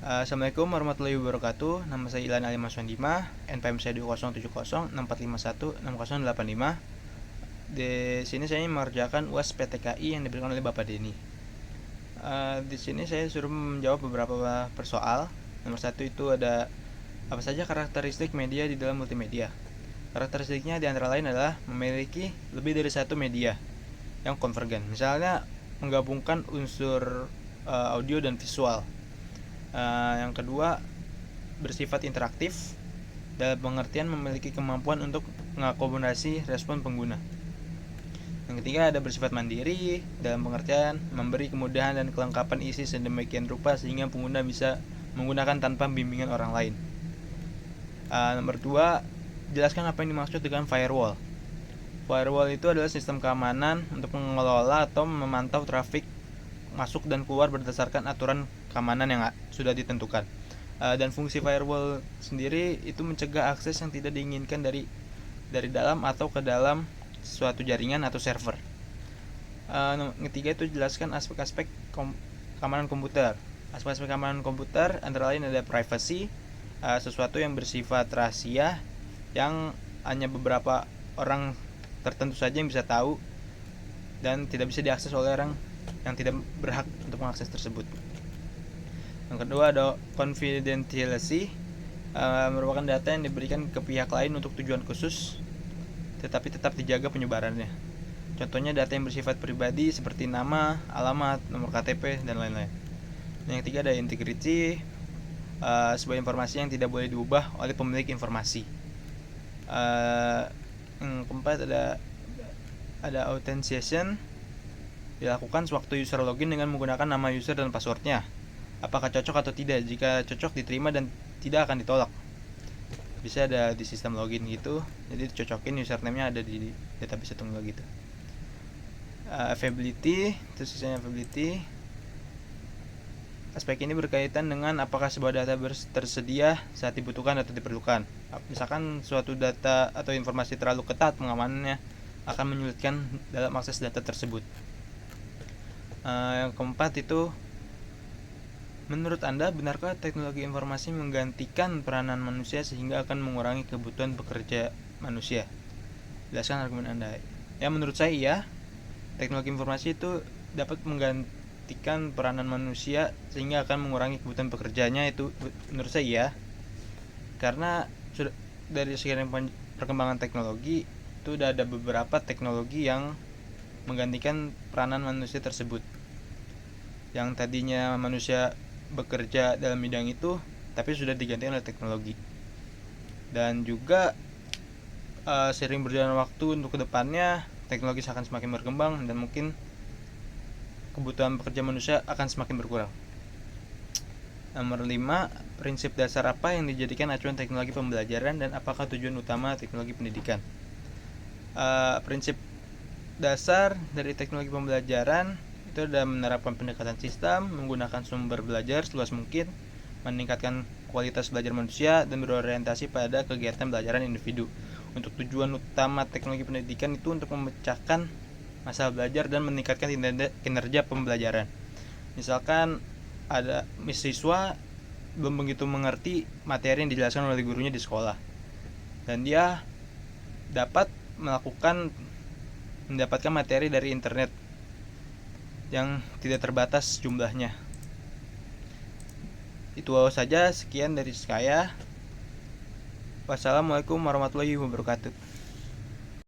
Assalamualaikum warahmatullahi wabarakatuh. Nama saya Ilan Ali Maswandima, NPM saya 207064516085. Di sini saya mengerjakan UAS PTKI yang diberikan oleh Bapak Denny. Di sini saya suruh menjawab beberapa persoal. Nomor 1 itu ada apa saja karakteristik media di dalam multimedia. Karakteristiknya di antara lain adalah memiliki lebih dari satu media yang konvergen. Misalnya menggabungkan unsur audio dan visual. Yang kedua, bersifat interaktif dalam pengertian memiliki kemampuan untuk mengakomodasi respon pengguna. Yang ketiga, ada bersifat mandiri dalam pengertian memberi kemudahan dan kelengkapan isi sedemikian rupa sehingga pengguna bisa menggunakan tanpa bimbingan orang lain. Nomor 2, jelaskan apa yang dimaksud dengan firewall. Firewall itu adalah sistem keamanan untuk mengelola atau memantau trafik masuk dan keluar berdasarkan aturan keamanan yang sudah ditentukan. Dan fungsi firewall sendiri itu mencegah akses yang tidak diinginkan dari dalam atau ke dalam suatu jaringan atau server. Ketiga itu jelaskan aspek-aspek keamanan komputer. Aspek-aspek keamanan komputer antara lain ada privacy, sesuatu yang bersifat rahasia yang hanya beberapa orang tertentu saja yang bisa tahu dan tidak bisa diakses oleh orang yang tidak berhak untuk mengakses tersebut. Yang kedua ada confidentiality, merupakan data yang diberikan ke pihak lain untuk tujuan khusus tetapi tetap dijaga penyebarannya. Contohnya data yang bersifat pribadi seperti nama, alamat, nomor KTP, dan lain-lain. Yang ketiga ada integrity, sebuah informasi yang tidak boleh diubah oleh pemilik informasi. Yang keempat ada authentication, dilakukan sewaktu user login dengan menggunakan nama user dan passwordnya. Apakah cocok atau tidak? Jika cocok diterima dan tidak akan ditolak. Bisa ada di sistem login gitu, jadi dicocokin username-nya ada di database atau enggak gitu. Availability, itu sisanya availability. Aspek ini berkaitan dengan apakah sebuah data tersedia saat dibutuhkan atau diperlukan. Misalkan suatu data atau informasi terlalu ketat pengamanannya akan menyulitkan dalam akses data tersebut. Yang keempat itu, menurut Anda benarkah teknologi informasi menggantikan peranan manusia sehingga akan mengurangi kebutuhan bekerja manusia? Jelaskan argumen Anda. Ya, menurut saya iya. Teknologi informasi itu dapat menggantikan peranan manusia sehingga akan mengurangi kebutuhan pekerjaannya, itu menurut saya iya. Karena sudah dari sekian perkembangan teknologi itu udah ada beberapa teknologi yang menggantikan peranan manusia tersebut. Yang tadinya manusia bekerja dalam bidang itu tapi sudah digantikan oleh teknologi. Dan juga sering berjalan waktu untuk kedepannya teknologi akan semakin berkembang dan mungkin kebutuhan pekerja manusia akan semakin berkurang. Nomor 5, prinsip dasar apa yang dijadikan acuan teknologi pembelajaran dan apakah tujuan utama teknologi pendidikan? Prinsip dasar dari teknologi pembelajaran itu adalah menerapkan pendekatan sistem, menggunakan sumber belajar seluas mungkin, meningkatkan kualitas belajar manusia, dan berorientasi pada kegiatan belajaran individu. Untuk tujuan utama teknologi pendidikan itu untuk memecahkan masalah belajar dan meningkatkan kinerja pembelajaran. Misalkan ada siswa belum begitu mengerti materi yang dijelaskan oleh gurunya di sekolah, dan dia dapat mendapatkan materi dari internet yang tidak terbatas jumlahnya. Itu saja, sekian dari saya. Wassalamualaikum warahmatullahi wabarakatuh.